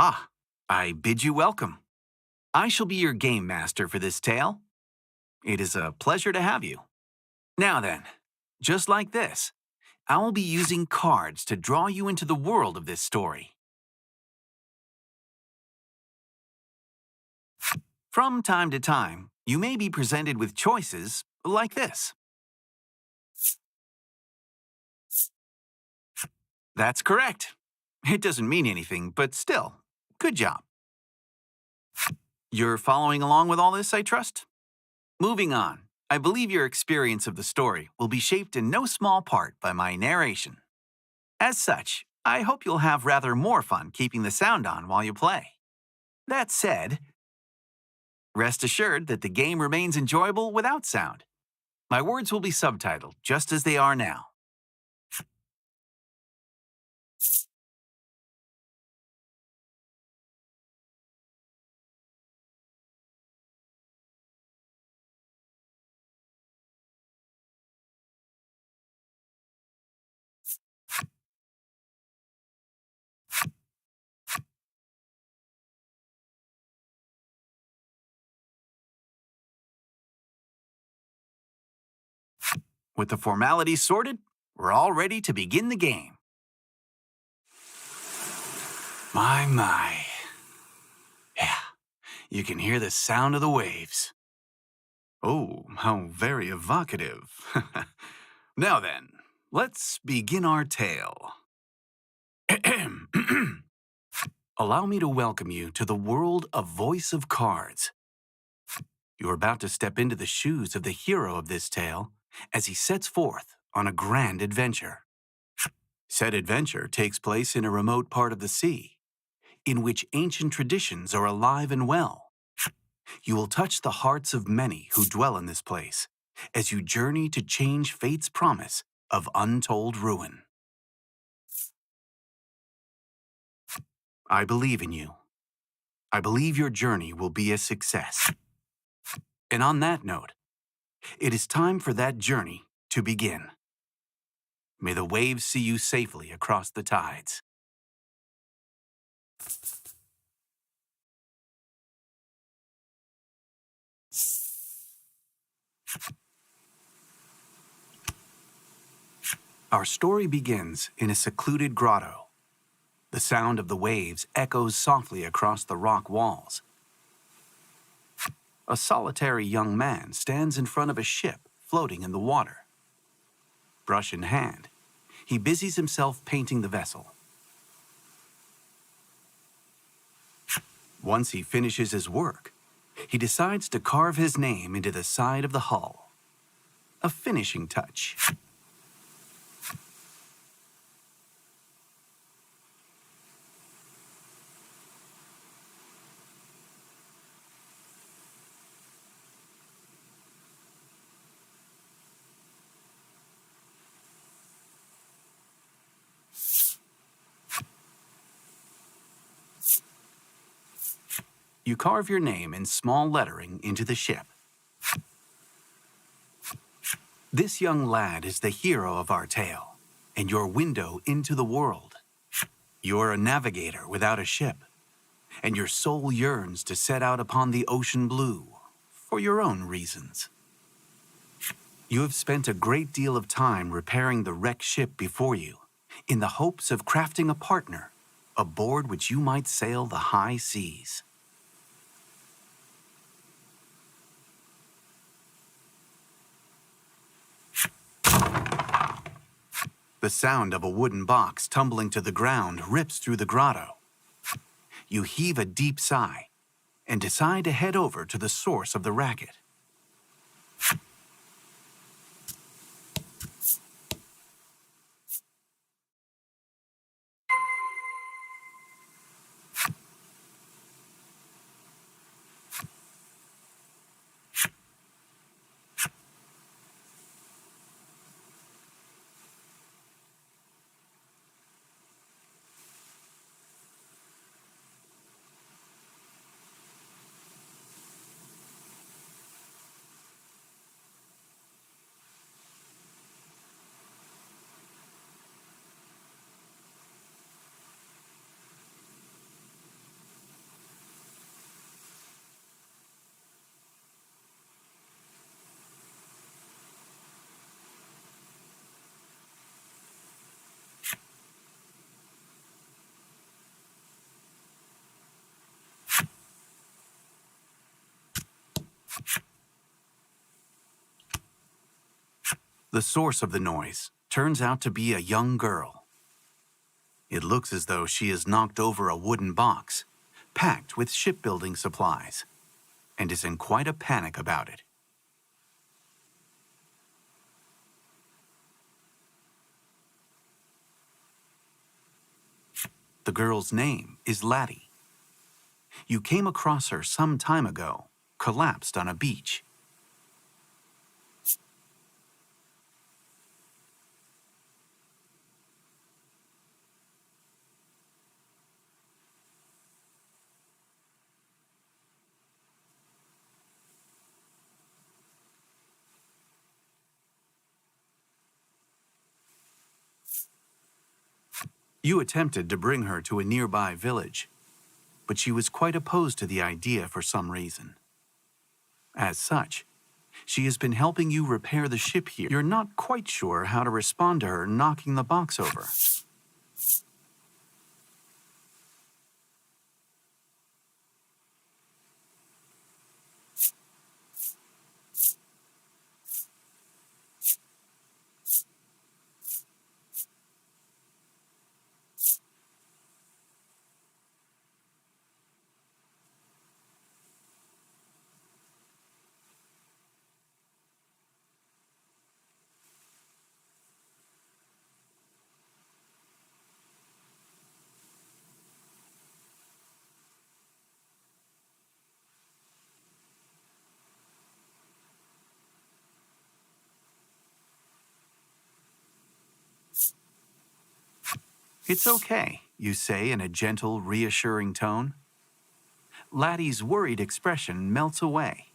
Ah, I bid you welcome. I shall be your game master for this tale. It is a pleasure to have you. Now then, just like this, I will be using cards to draw you into the world of this story. From time to time, you may be presented with choices like this. That's correct. It doesn't mean anything, but still, good job. You're following along with all this, I trust? Moving on, I believe your experience of the story will be shaped in no small part by my narration. As such, I hope you'll have rather more fun keeping the sound on while you play. That said, rest assured that the game remains enjoyable without sound. My words will be subtitled just as they are now. With the formalities sorted, we're all ready to begin the game. My. Yeah, you can hear the sound of the waves. Oh, how very evocative. Now then, let's begin our tale. Allow me to welcome you to the world of Voice of Cards. You're about to step into the shoes of the hero of this tale as he sets forth on a grand adventure. Said adventure takes place in a remote part of the sea, in which ancient traditions are alive and well. You will touch the hearts of many who dwell in this place as you journey to change fate's promise of untold ruin. I believe in you. I believe your journey will be a success. And on that note, it is time for that journey to begin. May the waves see you safely across the tides. Our story begins in a secluded grotto. The sound of the waves echoes softly across the rock walls. A solitary young man stands in front of a ship floating in the water. Brush in hand, he busies himself painting the vessel. Once he finishes his work, he decides to carve his name into the side of the hull. A finishing touch. You carve your name in small lettering into the ship. This young lad is the hero of our tale, and your window into the world. You're a navigator without a ship, and your soul yearns to set out upon the ocean blue, for your own reasons. You have spent a great deal of time repairing the wrecked ship before you, in the hopes of crafting a partner, aboard which you might sail the high seas. The sound of a wooden box tumbling to the ground rips through the grotto. You heave a deep sigh and decide to head over to the source of the racket. The source of the noise turns out to be a young girl. It looks as though she has knocked over a wooden box, packed with shipbuilding supplies, and is in quite a panic about it. The girl's name is Laddie. You came across her some time ago, collapsed on a beach. You attempted to bring her to a nearby village, but she was quite opposed to the idea for some reason. As such, she has been helping you repair the ship here. You're not quite sure how to respond to her knocking the box over. It's okay, you say in a gentle, reassuring tone. Laddie's worried expression melts away,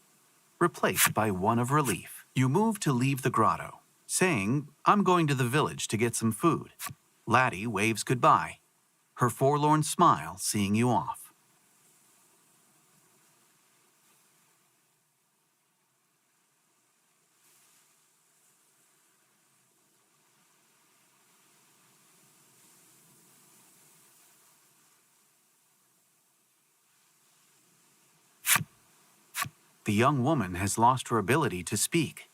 replaced by one of relief. You move to leave the grotto, saying, "I'm going to the village to get some food." Laddie waves goodbye, her forlorn smile seeing you off. The young woman has lost her ability to speak.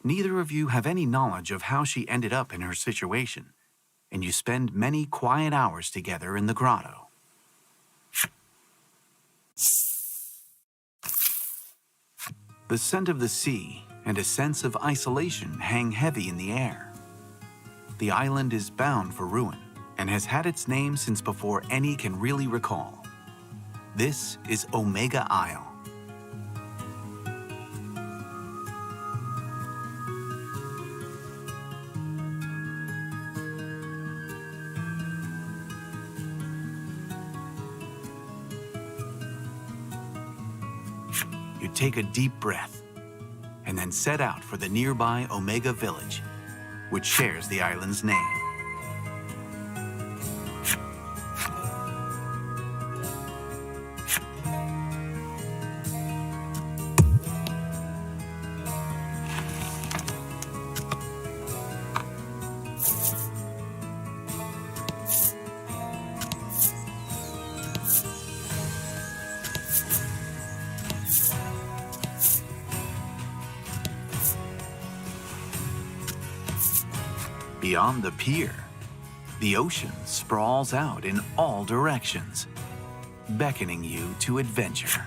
Neither of you have any knowledge of how she ended up in her situation, and you spend many quiet hours together in the grotto. The scent of the sea and a sense of isolation hang heavy in the air. The island is bound for ruin and has had its name since before any can really recall. This is Omega Isle. You take a deep breath and then set out for the nearby Omega village, which shares the island's name. Beyond the pier, the ocean sprawls out in all directions, beckoning you to adventure.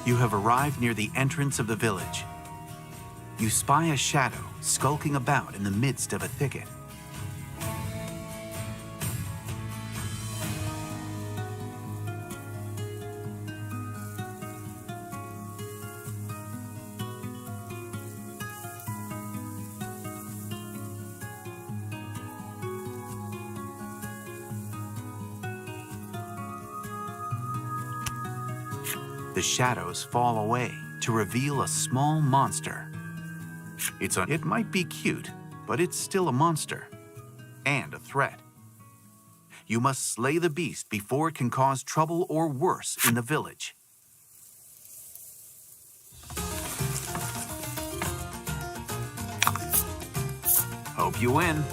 You have arrived near the entrance of the village. You spy a shadow skulking about in the midst of a thicket. The shadows fall away to reveal a small monster. It might be cute, but it's still a monster and a threat. You must slay the beast before it can cause trouble or worse in the village. Hope you win.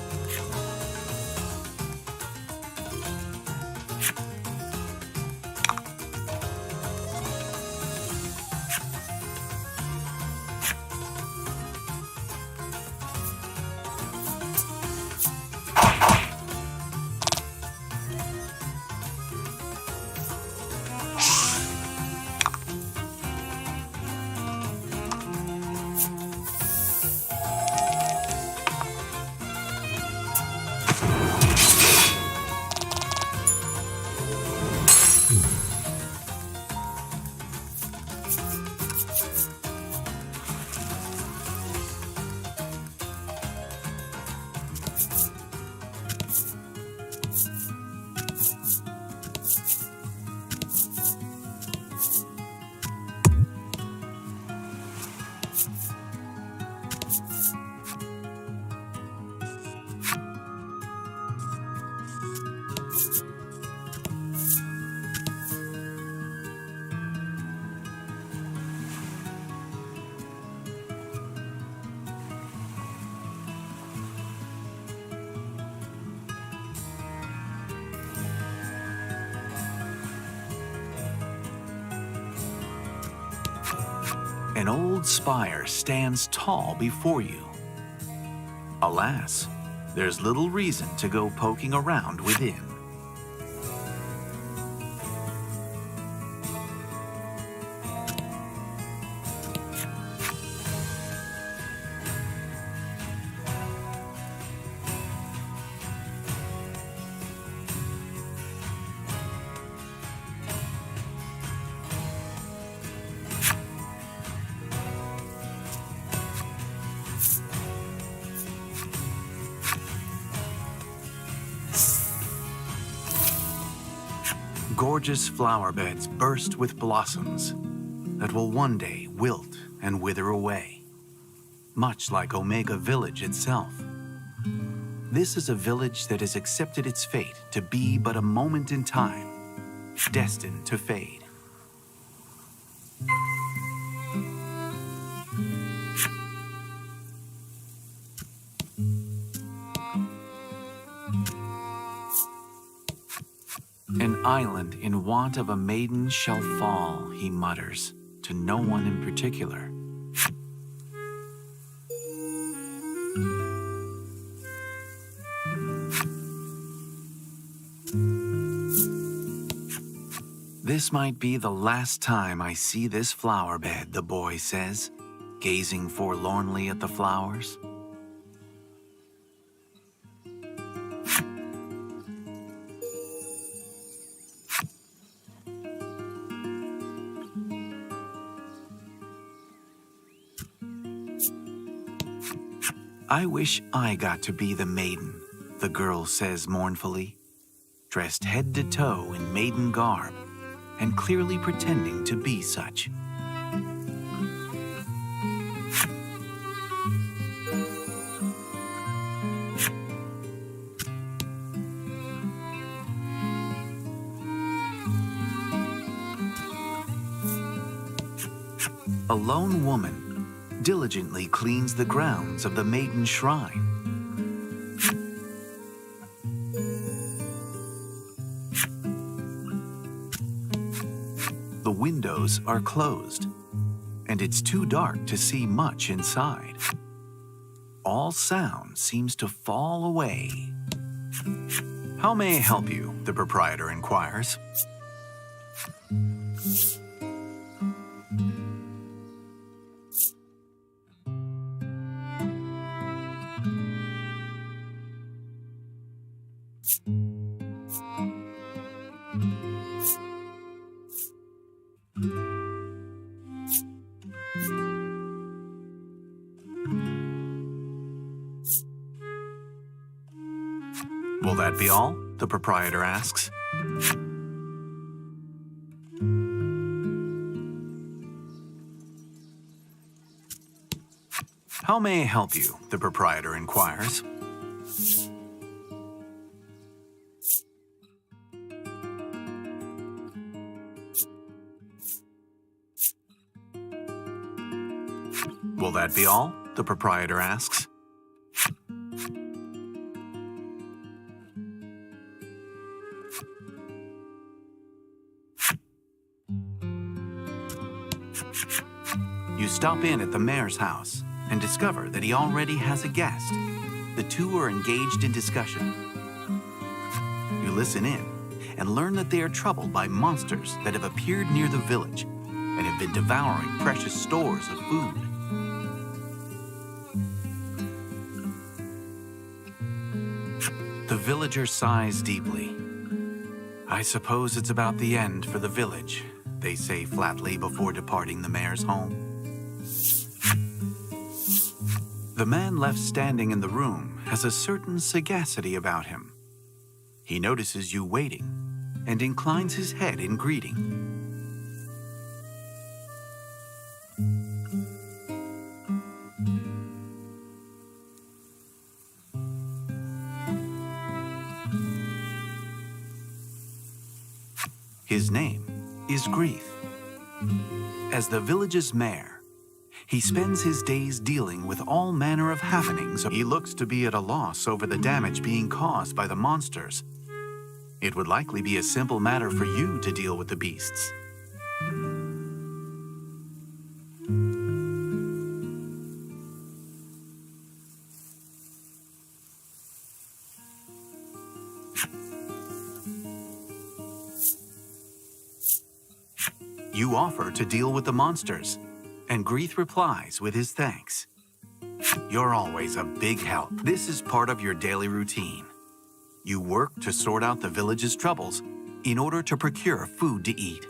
An old spire stands tall before you. Alas, there's little reason to go poking around within. Gorgeous flower beds burst with blossoms that will one day wilt and wither away, much like Omega Village itself. This is a village that has accepted its fate to be but a moment in time, destined to fade. An island in want of a maiden shall fall, he mutters, to no one in particular. This might be the last time I see this flower bed, the boy says, gazing forlornly at the flowers. I wish I got to be the maiden, the girl says mournfully, dressed head to toe in maiden garb and clearly pretending to be such. A lone woman diligently cleans the grounds of the maiden shrine. The windows are closed, and it's too dark to see much inside. All sound seems to fall away. How may I help you? The proprietor inquires. Will that be all? The proprietor asks. How may I help you? The proprietor inquires. Will that be all? The proprietor asks. You stop in at the mayor's house and discover that he already has a guest. The two are engaged in discussion. You listen in and learn that they are troubled by monsters that have appeared near the village and have been devouring precious stores of food. The villager sighs deeply. I suppose it's about the end for the village, they say flatly before departing the mayor's home. The man left standing in the room has a certain sagacity about him. He notices you waiting and inclines his head in greeting. His name is Grief. As the village's mayor, he spends his days dealing with all manner of happenings. He looks to be at a loss over the damage being caused by the monsters. It would likely be a simple matter for you to deal with the beasts. You offer to deal with the monsters, and Greeth replies with his thanks. You're always a big help. This is part of your daily routine. You work to sort out the village's troubles in order to procure food to eat.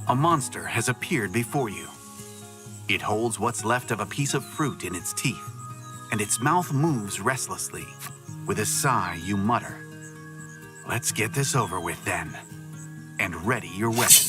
A monster has appeared before you. It holds what's left of a piece of fruit in its teeth, and its mouth moves restlessly. With a sigh, you mutter, "Let's get this over with then," and ready your weapon.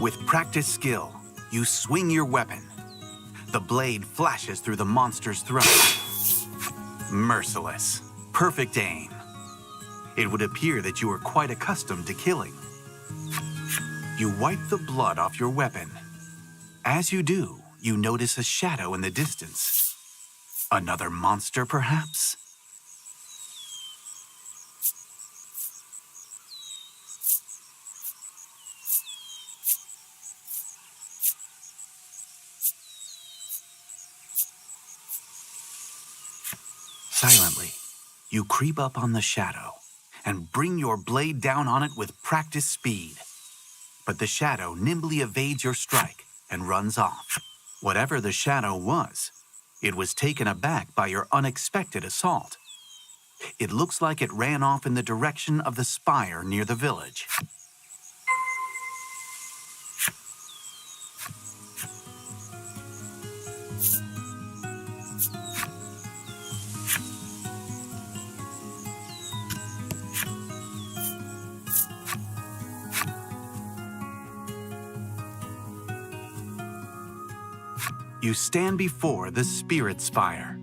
With practiced skill, you swing your weapon. The blade flashes through the monster's throat. Merciless, perfect aim. It would appear that you are quite accustomed to killing. You wipe the blood off your weapon. As you do, you notice a shadow in the distance. Another monster, perhaps? Silently, you creep up on the shadow and bring your blade down on it with practiced speed. But the shadow nimbly evades your strike and runs off. Whatever the shadow was, it was taken aback by your unexpected assault. It looks like it ran off in the direction of the spire near the village. You stand before the Spirit Spire,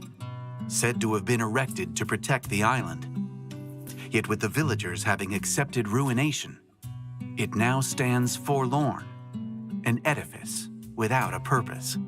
said to have been erected to protect the island. Yet with the villagers having accepted ruination, it now stands forlorn, an edifice without a purpose.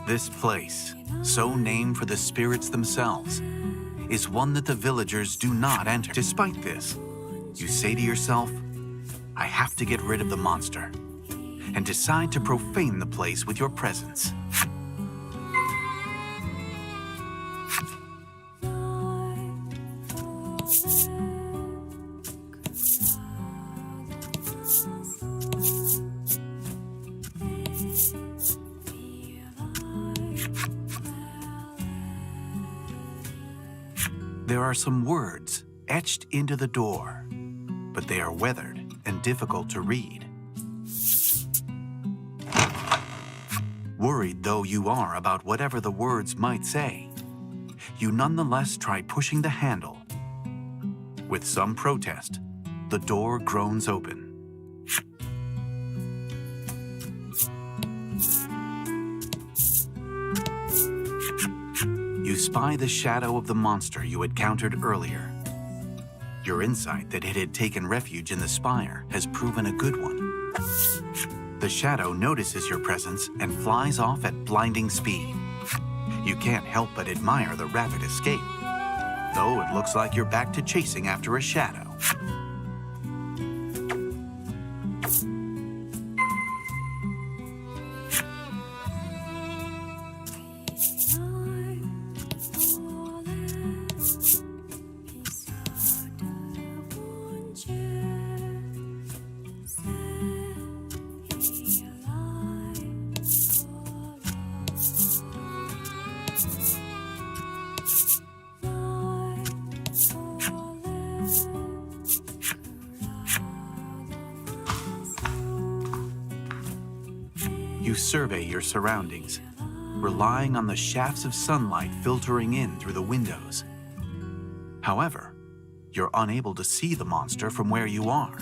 This place, so named for the spirits themselves, is one that the villagers do not enter. Despite this, you say to yourself, I have to get rid of the monster, and decide to profane the place with your presence. There are some words etched into the door, but they are weathered and difficult to read. Worried though you are about whatever the words might say, you nonetheless try pushing the handle. With some protest, the door groans open. You spy the shadow of the monster you encountered earlier. Your insight that it had taken refuge in the spire has proven a good one. The shadow notices your presence and flies off at blinding speed. You can't help but admire the rapid escape, though it looks like you're back to chasing after a shadow. You survey your surroundings, relying on the shafts of sunlight filtering in through the windows. However, you're unable to see the monster from where you are.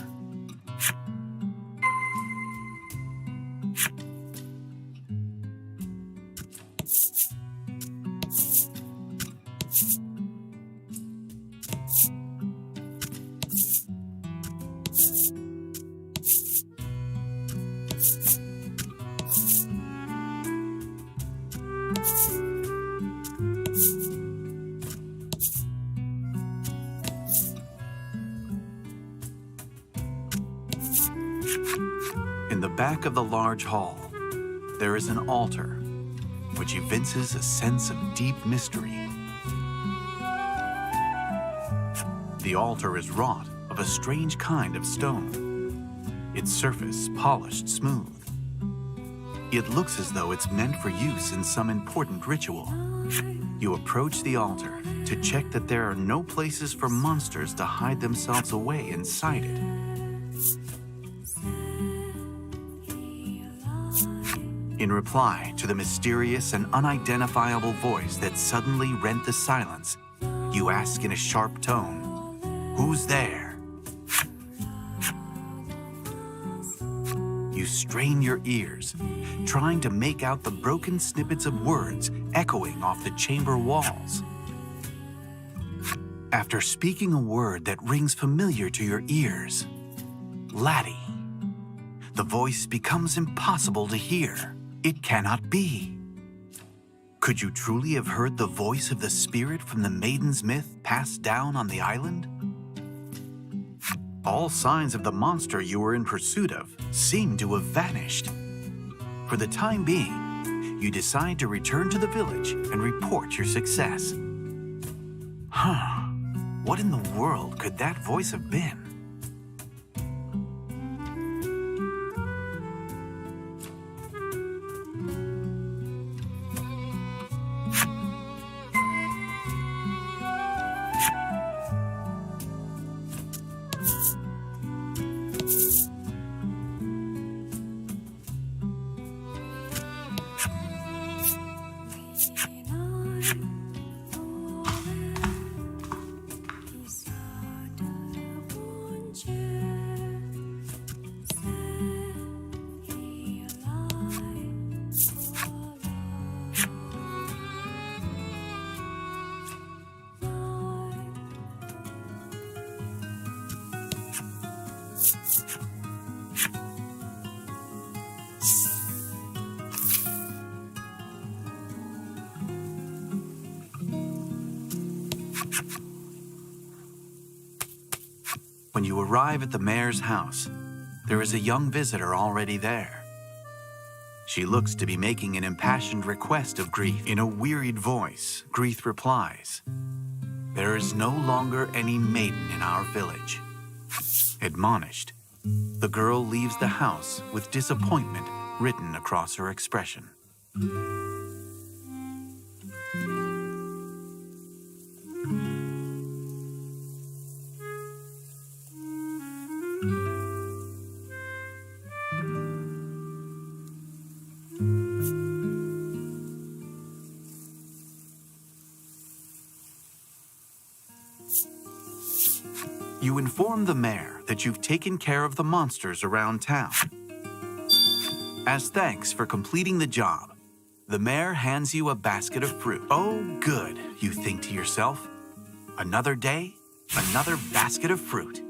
In the back of the large hall, there is an altar, which evinces a sense of deep mystery. The altar is wrought of a strange kind of stone, its surface polished smooth. It looks as though it's meant for use in some important ritual. You approach the altar to check that there are no places for monsters to hide themselves away inside it. In reply to the mysterious and unidentifiable voice that suddenly rent the silence, you ask in a sharp tone, "Who's there?" You strain your ears, trying to make out the broken snippets of words echoing off the chamber walls. After speaking a word that rings familiar to your ears, "Laddie," the voice becomes impossible to hear. It cannot be. Could you truly have heard the voice of the spirit from the maiden's myth passed down on the island? All signs of the monster you were in pursuit of seem to have vanished. For the time being, you decide to return to the village and report your success. What in the world could that voice have been? When you arrive at the mayor's house, there is a young visitor already there. She looks to be making an impassioned request of Grieth. In a wearied voice, Grieth replies, "There is no longer any maiden in our village." Admonished, the girl leaves the house with disappointment written across her expression. You inform the mayor that you've taken care of the monsters around town. As thanks for completing the job, the mayor hands you a basket of fruit. Oh, good, you think to yourself. Another day, another basket of fruit.